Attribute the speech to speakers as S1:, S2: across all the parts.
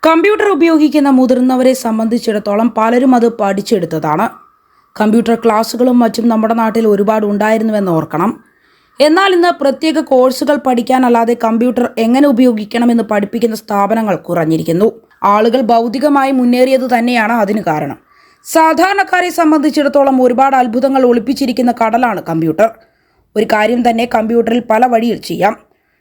S1: Computer ഉപയോഗിക്കുന്ന മുതിർന്നവരെ സംബന്ധിച്ചിടത്തോളം പലരും അത് പഠിച്ചെടുത്തതാണ്. കമ്പ്യൂട്ടർ ക്ലാസ്സുകളും മറ്റും നമ്മുടെ നാട്ടിൽ ഒരുപാട് ഉണ്ടായിരുന്നുവെന്ന് ഓർക്കണം. എന്നാൽ ഇന്ന് പ്രത്യേക കോഴ്സുകൾ പഠിക്കാനല്ലാതെ കമ്പ്യൂട്ടർ എങ്ങനെ ഉപയോഗിക്കണമെന്ന് പഠിപ്പിക്കുന്ന സ്ഥാപനങ്ങൾ കുറഞ്ഞിരിക്കുന്നു. ആളുകൾ ഭൗതികമായി മുന്നേറിയത് തന്നെയാണ് അതിന് കാരണം. സാധാരണക്കാരെ സംബന്ധിച്ചിടത്തോളം ഒരുപാട് അത്ഭുതങ്ങൾ ഒളിപ്പിച്ചിരിക്കുന്ന കടലാണ് കമ്പ്യൂട്ടർ. ഒരു കാര്യം തന്നെ കമ്പ്യൂട്ടറിൽ പല വഴിയിൽ ചെയ്യാം.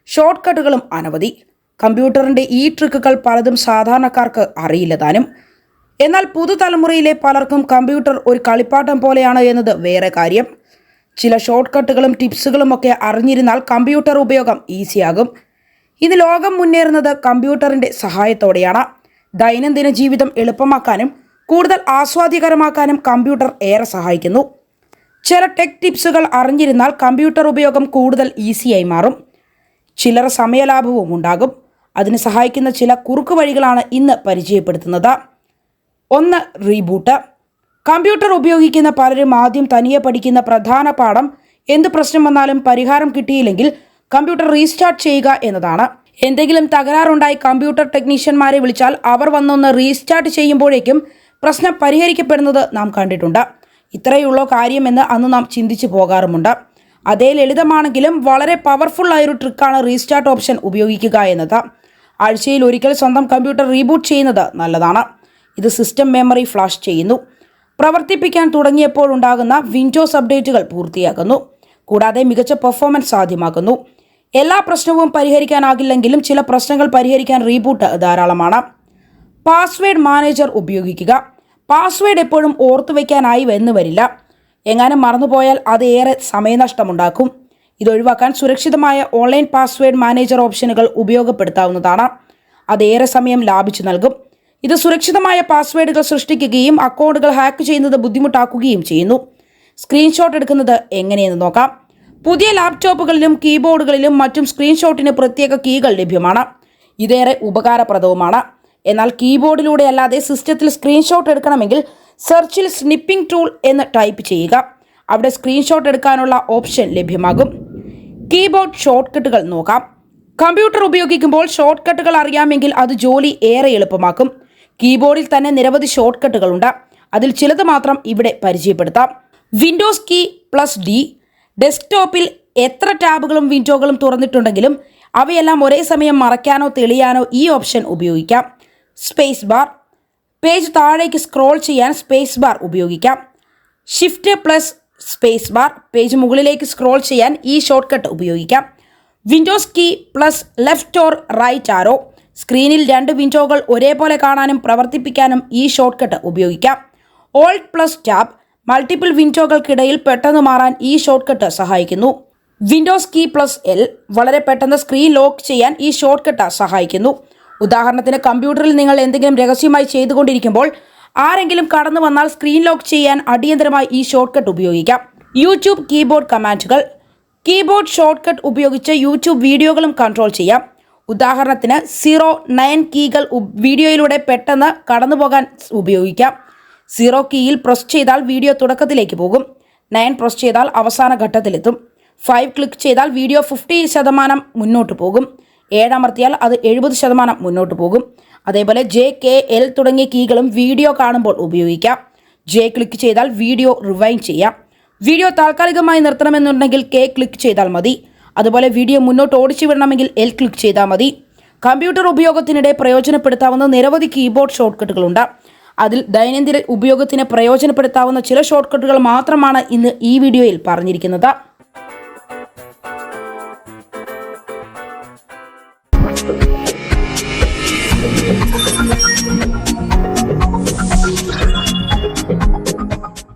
S1: ഷോർട്ട് കട്ടുകളും അനവധി. കമ്പ്യൂട്ടറിൻ്റെ ഈ ട്രിക്കുകൾ പലതും സാധാരണക്കാർക്ക് അറിയില്ല താനും. എന്നാൽ പുതുതലമുറയിലെ പലർക്കും കമ്പ്യൂട്ടർ ഒരു കളിപ്പാട്ടം പോലെയാണ് എന്നത് വേറെ കാര്യം. ചില ഷോർട്ട് കട്ടുകളും ടിപ്സുകളും ഒക്കെ അറിഞ്ഞിരുന്നാൽ കമ്പ്യൂട്ടർ ഉപയോഗം ഈസിയാകും. ഇന്ന് ലോകം മുന്നേറുന്നത് കമ്പ്യൂട്ടറിൻ്റെ സഹായത്തോടെയാണ്. ദൈനംദിന ജീവിതം എളുപ്പമാക്കാനും കൂടുതൽ ആസ്വാദ്യകരമാക്കാനും കമ്പ്യൂട്ടർ ഏറെ സഹായിക്കുന്നു. ചില ടെക് ടിപ്സുകൾ അറിഞ്ഞിരുന്നാൽ കമ്പ്യൂട്ടർ ഉപയോഗം കൂടുതൽ ഈസിയായി മാറും. ചില്ലറ സമയലാഭവും ഉണ്ടാകും. അതിന് സഹായിക്കുന്ന ചില കുറുക്കു വഴികളാണ് ഇന്ന് പരിചയപ്പെടുത്തുന്നത്. 1. റീബൂട്ട്. കമ്പ്യൂട്ടർ ഉപയോഗിക്കുന്ന പലരും ആദ്യം തനിയെ പഠിക്കുന്ന പ്രധാന പാഠം എന്ത് പ്രശ്നം വന്നാലും പരിഹാരം കിട്ടിയില്ലെങ്കിൽ കമ്പ്യൂട്ടർ റീസ്റ്റാർട്ട് ചെയ്യുക എന്നതാണ്. എന്തെങ്കിലും തകരാറുണ്ടായി കമ്പ്യൂട്ടർ ടെക്നീഷ്യന്മാരെ വിളിച്ചാൽ അവർ വന്നൊന്ന് റീസ്റ്റാർട്ട് ചെയ്യുമ്പോഴേക്കും പ്രശ്നം പരിഹരിക്കപ്പെടുന്നത് നാം കണ്ടിട്ടുണ്ട്. ഇത്രയുള്ളോ കാര്യമെന്ന് അന്ന് നാം ചിന്തിച്ചു പോകാറുമുണ്ട്. അതേ ലളിതമാണെങ്കിലും വളരെ പവർഫുൾ ആയൊരു ട്രിക്കാണ് റീസ്റ്റാർട്ട് ഓപ്ഷൻ ഉപയോഗിക്കുക എന്നത്. ആഴ്ചയിൽ ഒരിക്കൽ സ്വന്തം കമ്പ്യൂട്ടർ റീബൂട്ട് ചെയ്യുന്നത് നല്ലതാണ്. ഇത് സിസ്റ്റം മെമ്മറി ഫ്ലാഷ് ചെയ്യുന്നു. പ്രവർത്തിപ്പിക്കാൻ തുടങ്ങിയപ്പോഴുണ്ടാകുന്ന വിൻഡോസ് അപ്ഡേറ്റുകൾ പൂർത്തിയാക്കുന്നു. കൂടാതെ മികച്ച പെർഫോമൻസ് സാധ്യമാക്കുന്നു. എല്ലാ പ്രശ്നവും പരിഹരിക്കാനാകില്ലെങ്കിലും ചില പ്രശ്നങ്ങൾ പരിഹരിക്കാൻ റീബൂട്ട് ധാരാളമാണ്. പാസ്വേഡ് മാനേജർ ഉപയോഗിക്കുക. പാസ്വേഡ് എപ്പോഴും ഓർത്തുവെക്കാനായി എന്ന് വരില്ല. എങ്ങാനും മറന്നുപോയാൽ അത് ഏറെ സമയനഷ്ടമുണ്ടാക്കും. ഇതൊഴിവാക്കാൻ സുരക്ഷിതമായ ഓൺലൈൻ പാസ്വേഡ് മാനേജർ ഓപ്ഷനുകൾ ഉപയോഗപ്പെടുത്താവുന്നതാണ്. അതേറെ സമയം ലാഭിച്ചു നൽകും. ഇത് സുരക്ഷിതമായ പാസ്വേഡുകൾ സൃഷ്ടിക്കുകയും അക്കൗണ്ടുകൾ ഹാക്ക് ചെയ്യുന്നത് ബുദ്ധിമുട്ടാക്കുകയും ചെയ്യുന്നു. സ്ക്രീൻഷോട്ട് എടുക്കുന്നത് എങ്ങനെയെന്ന് നോക്കാം. പുതിയ ലാപ്ടോപ്പുകളിലും കീബോർഡുകളിലും മറ്റും സ്ക്രീൻഷോട്ടിന് പ്രത്യേക കീകൾ ലഭ്യമാണ്. ഇതേറെ ഉപകാരപ്രദവുമാണ്. എന്നാൽ കീബോർഡിലൂടെ അല്ലാതെ സിസ്റ്റത്തിൽ സ്ക്രീൻഷോട്ട് എടുക്കണമെങ്കിൽ സെർച്ചിൽ സ്നിപ്പിംഗ് ടൂൾ എന്ന് ടൈപ്പ് ചെയ്യുക. അവിടെ സ്ക്രീൻഷോട്ട് എടുക്കാനുള്ള ഓപ്ഷൻ ലഭ്യമാകും. കീബോർഡ് ഷോർട്ട് കട്ടുകൾ നോക്കാം. കമ്പ്യൂട്ടർ ഉപയോഗിക്കുമ്പോൾ ഷോർട്ട് കട്ടുകൾ അറിയാമെങ്കിൽ അത് ജോലി ഏറെ എളുപ്പമാക്കും. കീബോർഡിൽ തന്നെ നിരവധി ഷോർട്ട് കട്ടുകളുണ്ട്. അതിൽ ചിലത് മാത്രം ഇവിടെ പരിചയപ്പെടുത്താം. Windows key +D. ഡെസ്ക്ടോപ്പിൽ എത്ര ടാബുകളും വിൻഡോകളും തുറന്നിട്ടുണ്ടെങ്കിലും അവയെല്ലാം ഒരേ സമയം മറയ്ക്കാനോ തെളിയാനോ ഈ ഓപ്ഷൻ ഉപയോഗിക്കാം. Space bar. പേജ് താഴേക്ക് സ്ക്രോൾ ചെയ്യാൻ സ്പേസ് ബാർ ഉപയോഗിക്കാം. Shift space bar. പേജ് മുകളിലേക്ക് സ്ക്രോൾ ചെയ്യാൻ ഈ ഷോർട്ട് കട്ട് ഉപയോഗിക്കാം. Windows key left or right arrow. സ്ക്രീനിൽ 2 വിൻഡോകൾ ഒരേപോലെ കാണാനും പ്രവർത്തിപ്പിക്കാനും ഈ ഷോർട്ട് കട്ട് ഉപയോഗിക്കാം. Alt tab. മൾട്ടിപ്പിൾ വിൻഡോകൾക്കിടയിൽ പെട്ടെന്ന് മാറാൻ ഈ ഷോർട്ട് കട്ട് സഹായിക്കുന്നു. Windows key L. വളരെ പെട്ടെന്ന് സ്ക്രീൻ ലോക്ക് ചെയ്യാൻ ഈ ഷോർട്ട് കട്ട് സഹായിക്കുന്നു. ഉദാഹരണത്തിന് കമ്പ്യൂട്ടറിൽ നിങ്ങൾ എന്തെങ്കിലും രഹസ്യമായി ചെയ്തുകൊണ്ടിരിക്കുമ്പോൾ ആരെങ്കിലും കടന്നു വന്നാൽ സ്ക്രീൻ ലോക്ക് ചെയ്യാൻ അടിയന്തരമായി ഈ ഷോർട്ട് കട്ട് ഉപയോഗിക്കാം. യൂട്യൂബ് കീബോർഡ് കമാൻഡുകൾ. കീബോർഡ് ഷോർട്ട് കട്ട് ഉപയോഗിച്ച് യൂട്യൂബ് വീഡിയോകളും കൺട്രോൾ ചെയ്യാം. ഉദാഹരണത്തിന് 0-9 കീകൾ വീഡിയോയിലൂടെ പെട്ടെന്ന് കടന്നു പോകാൻ ഉപയോഗിക്കാം. 0 കീയിൽ പ്രസ് ചെയ്താൽ വീഡിയോ തുടക്കത്തിലേക്ക് പോകും. 9 പ്രസ് ചെയ്താൽ അവസാന ഘട്ടത്തിലെത്തും. 5 ക്ലിക്ക് ചെയ്താൽ വീഡിയോ 50% മുന്നോട്ട് പോകും. 7 അമർത്തിയാൽ അത് 70% മുന്നോട്ട് പോകും. അതേപോലെ J-K-L തുടങ്ങിയ കീകളും വീഡിയോ കാണുമ്പോൾ ഉപയോഗിക്കാം. J ക്ലിക്ക് ചെയ്താൽ വീഡിയോ റിവൈൻഡ് ചെയ്യാം. വീഡിയോ താൽക്കാലികമായി നിർത്തണമെന്നുണ്ടെങ്കിൽ K ക്ലിക്ക് ചെയ്താൽ മതി. അതുപോലെ വീഡിയോ മുന്നോട്ട് ഓടിച്ചു വിടണമെങ്കിൽ L ക്ലിക്ക് ചെയ്താൽ മതി. കമ്പ്യൂട്ടർ ഉപയോഗത്തിനിടെ പ്രയോജനപ്പെടുത്താവുന്ന നിരവധി കീബോർഡ് ഷോർട്ട് കട്ടുകളുണ്ട്. അതിൽ ദൈനംദിന ഉപയോഗത്തിന് പ്രയോജനപ്പെടുത്താവുന്ന ചില ഷോർട്ട് കട്ടുകൾ മാത്രമാണ് ഇന്ന് ഈ വീഡിയോയിൽ പറഞ്ഞിരിക്കുന്നത്.